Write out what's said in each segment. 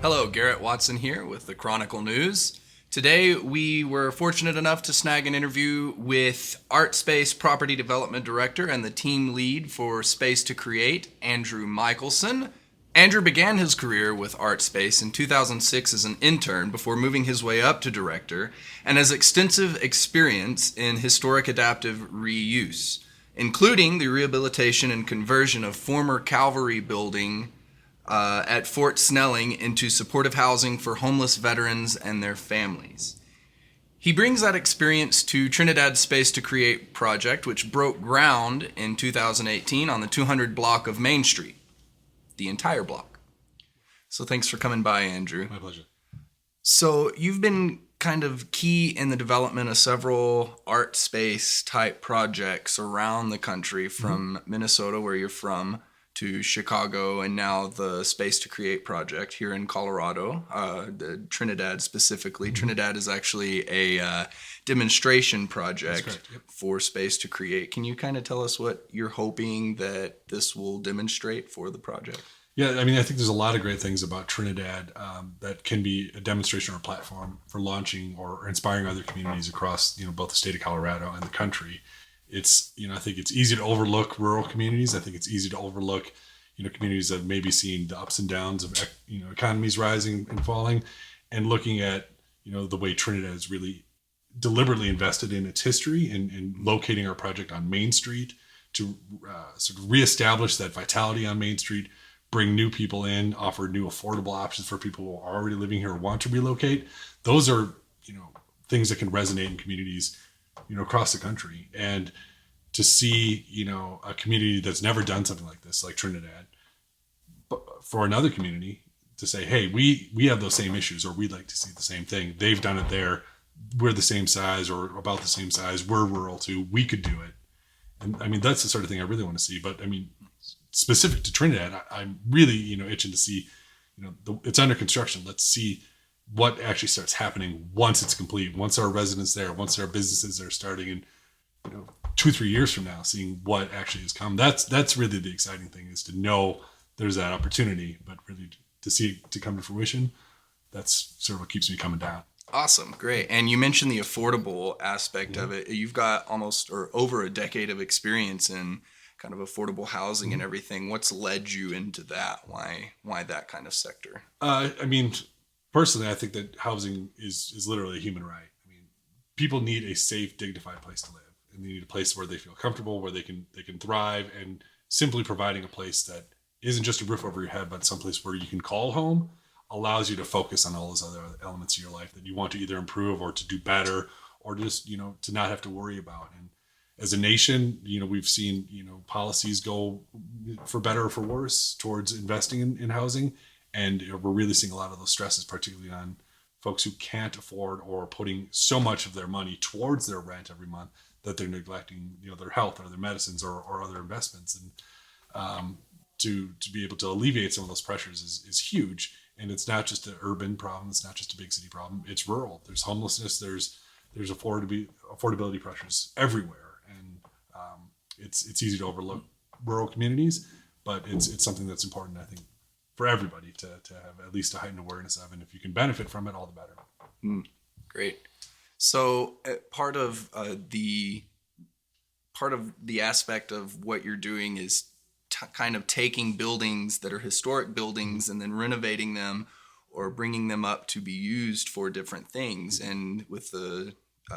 Hello, Garrett Watson here with the Chronicle News. Today, we were fortunate enough to snag an interview with Artspace Property Development Director and the team lead for Space to Create, Andrew Michelson. Andrew began his career with Artspace in 2006 as an intern before moving his way up to director, and has extensive experience in historic adaptive reuse, including the rehabilitation and conversion of former Calvary building at Fort Snelling into supportive housing for homeless veterans and their families. He brings that experience to Trinidad's Space to Create project, which broke ground in 2018 on the 200 block of Main Street, the entire block. So thanks for coming by, Andrew. My pleasure. So you've been kind of key in the development of several art space type projects around the country, from Minnesota, where you're from, to Chicago, and now the Space to Create project here in Colorado, the Trinidad specifically. Trinidad is actually a demonstration project. That's correct. Yep. For Space to Create. Can you kind of tell us what you're hoping that this will demonstrate for the project? Yeah, I mean, I think there's a lot of great things about Trinidad that can be a demonstration or a platform for launching or inspiring other communities across, both the state of Colorado and the country. It's, I think it's easy to overlook rural communities. I think it's easy to overlook, communities that may be seeing the ups and downs of, economies rising and falling, and looking at, the way Trinidad is really deliberately invested in its history and locating our project on Main Street to sort of reestablish that vitality on Main Street, bring new people in, offer new affordable options for people who are already living here or want to relocate. Those are, things that can resonate in communities, across the country. And to see, a community that's never done something like this, like Trinidad, but for another community to say, hey, we have those same issues, or we'd like to see the same thing. They've done it there. We're the same size or about the same size. We're rural too. We could do it. And I mean, that's the sort of thing I really want to see. But I mean, specific to Trinidad, I'm really, itching to see, it's under construction. Let's see what actually starts happening once it's complete, once our residents there, once our businesses are starting in, 2-3 years from now, seeing what actually has come. That's really the exciting thing, is to know there's that opportunity, but really to see it to come to fruition. That's sort of what keeps me coming down. Awesome. Great. And you mentioned the affordable aspect of it. You've got almost or over a decade of experience in kind of affordable housing and everything. What's led you into that? Why that kind of sector? I mean, personally, I think that housing is literally a human right. I mean, people need a safe, dignified place to live, and they need a place where they feel comfortable, where they can thrive, and simply providing a place that isn't just a roof over your head, but someplace where you can call home allows you to focus on all those other elements of your life that you want to either improve or to do better, or just, to not have to worry about. And as a nation, we've seen, policies go for better or for worse towards investing in housing. And we're really seeing a lot of those stresses, particularly on folks who can't afford or putting so much of their money towards their rent every month that they're neglecting, their health or their medicines or other investments. And to be able to alleviate some of those pressures is huge. And it's not just an urban problem. It's not just a big city problem. It's rural. There's homelessness. There's affordability pressures everywhere. And it's easy to overlook rural communities, but it's something that's important, I think, for everybody to have at least a heightened awareness of. And if you can benefit from it, all the better. Great. So part of the aspect of what you're doing is kind of taking buildings that are historic buildings and then renovating them or bringing them up to be used for different things. And with the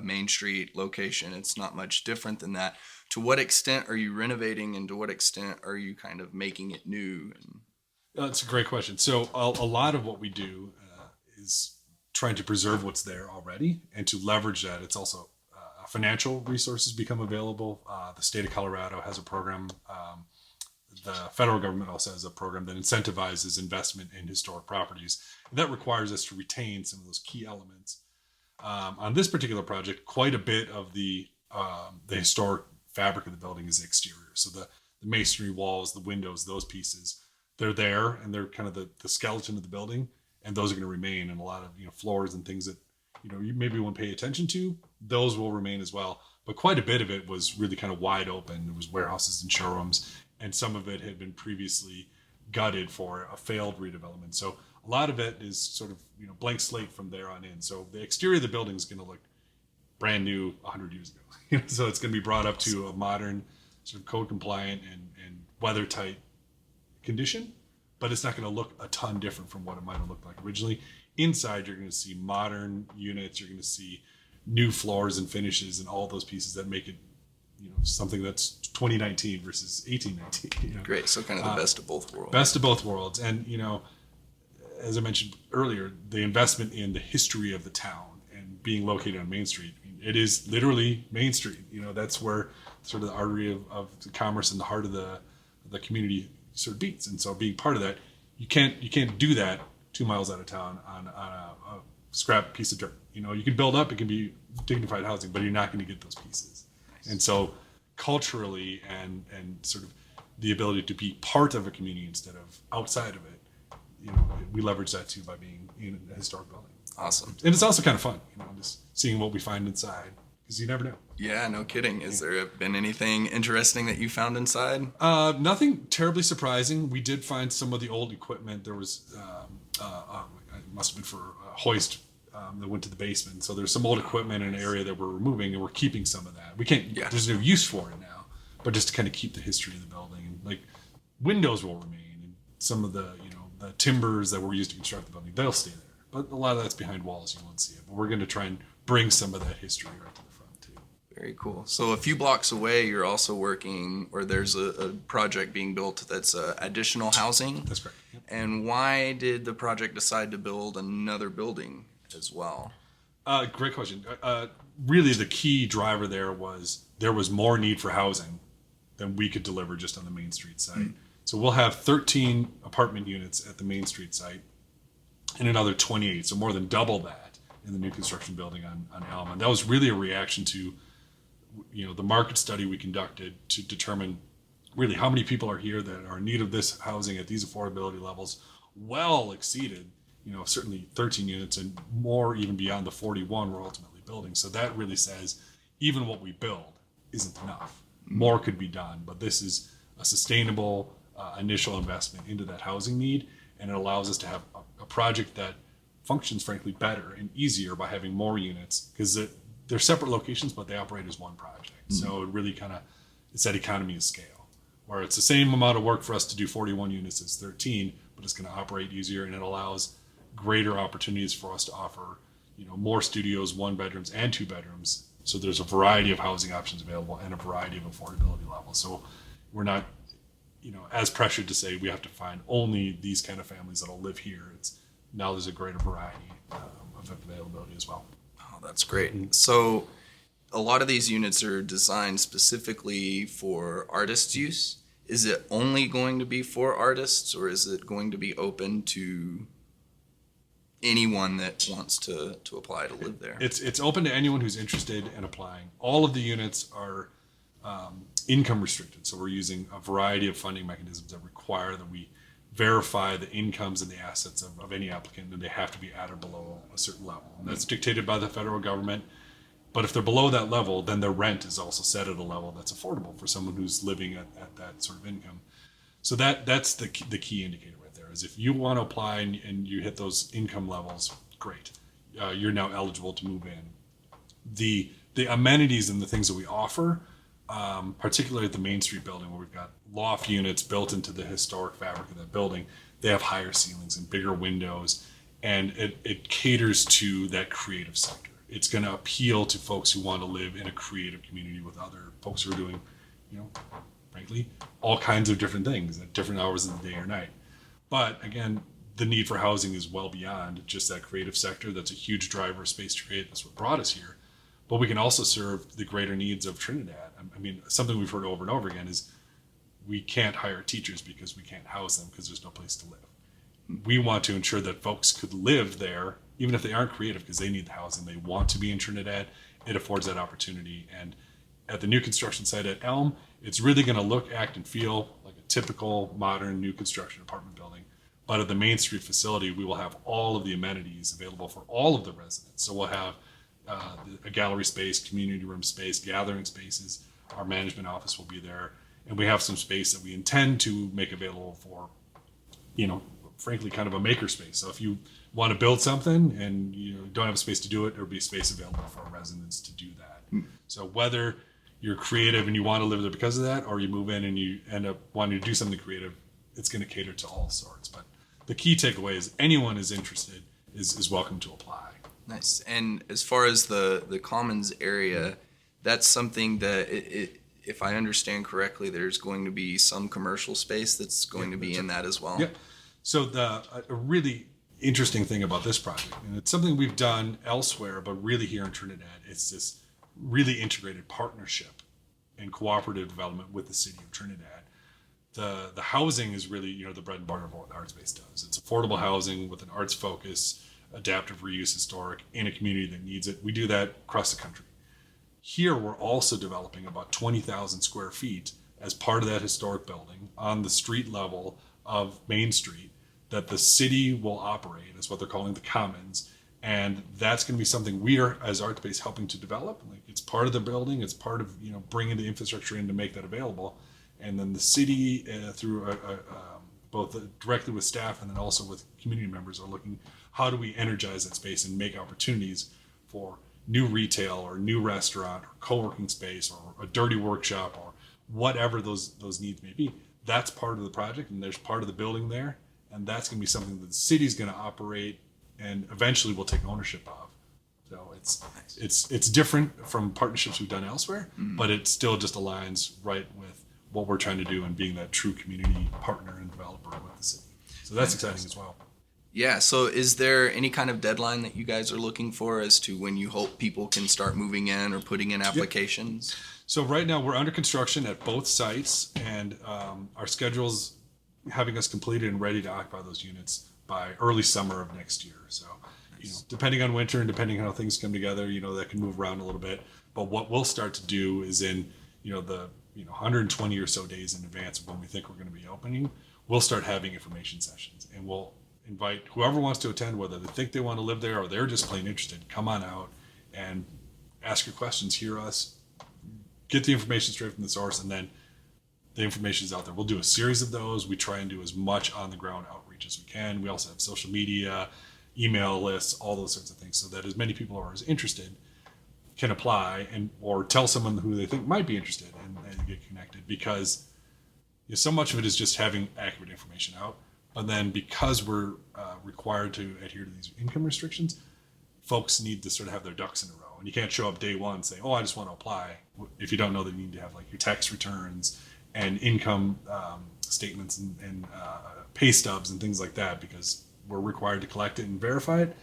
Main Street location, it's not much different than that. To what extent are you renovating, and to what extent are you kind of making it new? That's a great question. So a lot of what we do is trying to preserve what's there already and to leverage that. It's also financial resources become available. The state of Colorado has a program. The federal government also has a program that incentivizes investment in historic properties. And that requires us to retain some of those key elements. On this particular project, quite a bit of the historic fabric of the building is exterior. So the masonry walls, the windows, those pieces, they're there, and they're kind of the skeleton of the building, and those are going to remain. And a lot of floors and things that you maybe won't pay attention to, those will remain as well. But quite a bit of it was really kind of wide open. It was warehouses and showrooms, and some of it had been previously gutted for a failed redevelopment. So A lot of it is sort of, blank slate from there on in. So the exterior of the building is going to look brand new 100 years ago. So it's going to be brought up to a modern, sort of code compliant and weather tight condition, but it's not going to look a ton different from what it might have looked like originally. Inside, you're going to see modern units. You're going to see new floors and finishes and all those pieces that make it, something that's 2019 versus 1819. Great. So kind of the best of both worlds. Best of both worlds. And, as I mentioned earlier, the investment in the history of the town and being located on Main Street. It is literally Main Street. That's where sort of the artery of the commerce and the heart of the community sort of beats. And so being part of that, you can't do that 2 miles out of town on a scrap piece of dirt. You can build up, it can be dignified housing, but you're not going to get those pieces. Nice. And so culturally and sort of the ability to be part of a community instead of outside of it, we leverage that too by being in a historic building. Awesome. And it's also kind of fun, just seeing what we find inside, because you never know. Yeah, no kidding. Has there been anything interesting that you found inside? Nothing terribly surprising. We did find some of the old equipment. There was, it must have been for a hoist that went to the basement. So there's some old equipment in an area that we're removing, and we're keeping some of that. We can't, there's no use for it now, but just to kind of keep the history of the building. And like windows will remain, and some of the, the timbers that were used to construct the building, they'll stay there. But a lot of that's behind walls, you won't see it. But we're going to try and bring some of that history right to the front too. Very cool. So a few blocks away, you're also working, or there's a project being built that's additional housing. That's correct. Yep. And why did the project decide to build another building as well? Great question. Really, the key driver there was more need for housing than we could deliver just on the Main Street site. Mm-hmm. So we'll have 13 apartment units at the Main Street site and another 28, so more than double that in the new construction building on Elm. And that was really a reaction to, the market study we conducted to determine really how many people are here that are in need of this housing at these affordability levels, well exceeded, certainly 13 units and more even beyond the 41 we're ultimately building. So that really says even what we build isn't enough. More could be done, but this is a sustainable initial investment into that housing need, and it allows us to have a project that functions frankly better and easier by having more units, because they're separate locations but they operate as one project. Mm-hmm. So it really it's that economy of scale where it's the same amount of work for us to do 41 units as 13, but it's going to operate easier, and it allows greater opportunities for us to offer more studios, 1 bedrooms and 2 bedrooms. So there's a variety of housing options available and a variety of affordability levels. So we're not as pressured to say we have to find only these kind of families that'll live here. Now there's a greater variety of availability as well. Oh, that's great. Mm-hmm. So a lot of these units are designed specifically for artists' use. Is it only going to be for artists, or is it going to be open to anyone that wants to apply to live there? It's open to anyone who's interested in applying. All of the units are income restricted, so we're using a variety of funding mechanisms that require that we verify the incomes and the assets of any applicant, and they have to be at or below a certain level. And that's dictated by the federal government. But if they're below that level, then their rent is also set at a level that's affordable for someone who's living at that sort of income. So that's the key indicator right there, is if you want to apply and you hit those income levels, great. You're now eligible to move in. The amenities and the things that we offer, particularly at the Main Street building, where we've got loft units built into the historic fabric of that building, they have higher ceilings and bigger windows, and it caters to that creative sector. It's going to appeal to folks who want to live in a creative community with other folks who are doing, frankly, all kinds of different things at different hours of the day or night. But again, the need for housing is well beyond just that creative sector. That's a huge driver of Space to Create. That's what brought us here. But we can also serve the greater needs of Trinidad. I mean, something we've heard over and over again is we can't hire teachers because we can't house them because there's no place to live. We want to ensure that folks could live there, even if they aren't creative, because they need the housing. They want to be in Trinidad. It affords that opportunity. And at the new construction site at Elm, it's really going to look, act, and feel like a typical modern new construction apartment building. But at the Main Street facility, we will have all of the amenities available for all of the residents. So we'll have a gallery space, community room space, gathering spaces. Our management office will be there. And we have some space that we intend to make available for, frankly, kind of a makerspace. So if you want to build something and you don't have a space to do it, there'll be space available for residents to do that. So whether you're creative and you want to live there because of that, or you move in and you end up wanting to do something creative, it's going to cater to all sorts. But the key takeaway is anyone is interested is welcome to apply. Nice. And as far as the commons area, that's something that if I understand correctly, there's going to be some commercial space that's going to be in that as well. Yeah. So a really interesting thing about this project, and it's something we've done elsewhere, but really here in Trinidad, it's this really integrated partnership and cooperative development with the city of Trinidad. The housing is really, the bread and butter of what Artspace does. It's affordable housing with an arts focus, adaptive reuse, historic, in a community that needs it. We do that across the country. Here, we're also developing about 20,000 square feet as part of that historic building on the street level of Main Street that the city will operate. That's what they're calling the Commons. And that's going to be something we are, as Artspace, helping to develop. Like, it's part of the building. It's part of, bringing the infrastructure in to make that available. And then the city, through both directly with staff and then also with community members, are looking, how do we energize that space and make opportunities for new retail or new restaurant or co-working space or a dirty workshop or whatever those needs may be. That's part of the project, and there's part of the building there, and that's going to be something that the city's going to operate and eventually will take ownership of. So it's different from partnerships we've done elsewhere, but it still just aligns right with what we're trying to do and being that true community partner and developer with the city. So that's exciting as well. Yeah, so is there any kind of deadline that you guys are looking for as to when you hope people can start moving in or putting in applications? Yep. So right now we're under construction at both sites, and our schedule's having us completed and ready to occupy those units by early summer of next year. So, depending on winter and depending on how things come together, that can move around a little bit. But what we'll start to do is in, the 120 or so days in advance of when we think we're going to be opening, we'll start having information sessions, and we'll invite whoever wants to attend, whether they think they want to live there or they're just plain interested. Come on out and ask your questions, hear us, get the information straight from the source, and then the information is out there. We'll do a series of those. We try and do as much on the ground outreach as we can. We also have social media, email lists, all those sorts of things, so that as many people are as interested can apply or tell someone who they think might be interested and get connected, because so much of it is just having accurate information out. But then because we're required to adhere to these income restrictions, folks need to sort of have their ducks in a row. And you can't show up day one and say, I just want to apply, if you don't know that you need to have like your tax returns and income statements and pay stubs and things like that, because we're required to collect it and verify it.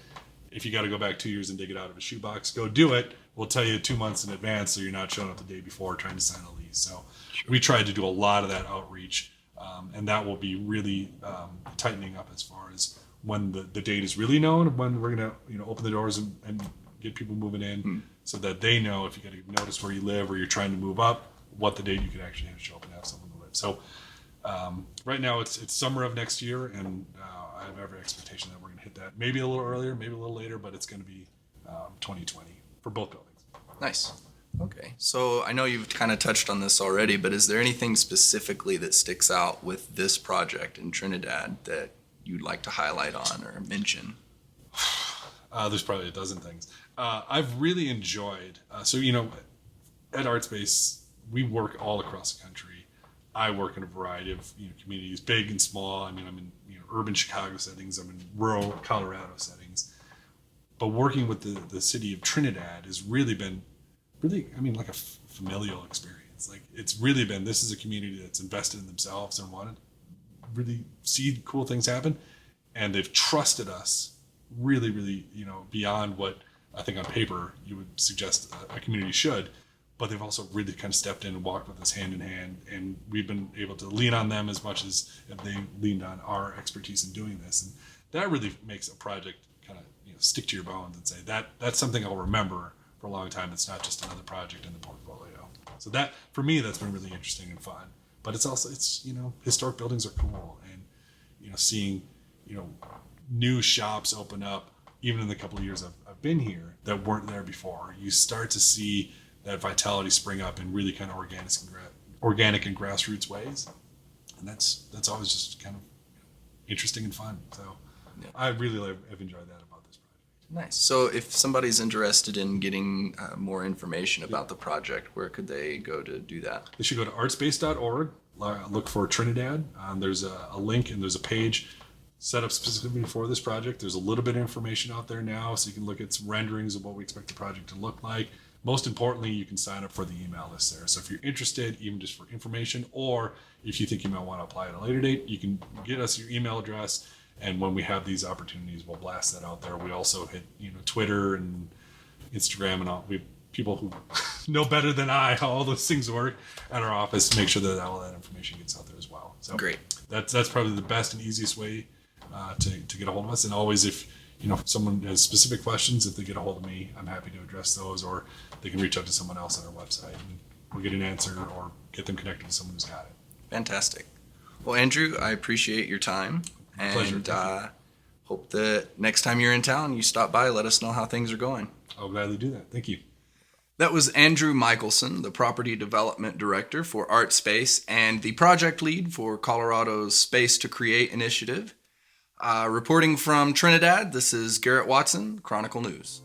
If you got to go back 2 years and dig it out of a shoebox, go do it. We'll tell you 2 months in advance so you're not showing up the day before trying to sign a lease. So we tried to do a lot of that outreach. And that will be really tightening up as far as when the date is really known, when we're going to open the doors and get people moving in, so that they know if you got to notice where you live or you're trying to move up, what the date you could actually have show up and have someone to live. So right now it's summer of next year, and I have every expectation that we're going to hit that. Maybe a little earlier, maybe a little later, but it's going to be 2020 for both buildings. Nice. Okay, so I know you've kind of touched on this already, but is there anything specifically that sticks out with this project in Trinidad that you'd like to highlight on or mention? There's probably a dozen things. I've really enjoyed, at Artspace, we work all across the country. I work in a variety of communities, big and small. I'm in urban Chicago settings. I'm in rural Colorado settings. But working with the city of Trinidad has really been like a familial experience. Like, it's really been, this is a community that's invested in themselves and wanted to really see cool things happen. And they've trusted us really, really, beyond what I think on paper you would suggest a community should. But they've also really kind of stepped in and walked with us hand in hand. And we've been able to lean on them as much as they leaned on our expertise in doing this. And that really makes a project kind of, stick to your bones and say, that's something I'll remember for a long time. It's not just another project in the portfolio. So that, for me, that's been really interesting and fun. But it's also, historic buildings are cool, and seeing new shops open up, even in the couple of years I've been here, that weren't there before. You start to see that vitality spring up in really kind of organic and grassroots ways, and that's always just kind of interesting and fun. So Yeah. I really have enjoyed that about this project. Nice. So if somebody's interested in getting more information about the project, where could they go to do that? They should go to artspace.org, look for Trinidad. There's a link and there's a page set up specifically for this project. There's a little bit of information out there now, so you can look at some renderings of what we expect the project to look like. Most importantly, you can sign up for the email list there. So if you're interested, even just for information, or if you think you might want to apply at a later date, you can get us your email address, and when we have these opportunities, we'll blast that out there. We also hit Twitter and Instagram and all. We people who know better than I how all those things work at our office, make sure that all that information gets out there as well. So Great. That's probably the best and easiest way to get a hold of us. And always, if someone has specific questions, if they get a hold of me, I'm happy to address those, or they can reach out to someone else on our website and we'll get an answer or get them connected to someone who's got it. Fantastic. Well, Andrew, I appreciate your time. Pleasure. And hope that next time you're in town, you stop by, let us know how things are going. I'll gladly do that. Thank you. That was Andrew Michelson, the Property Development Director for Artspace and the project lead for Colorado's Space to Create initiative. Reporting from Trinidad, this is Garrett Watson, Chronicle News.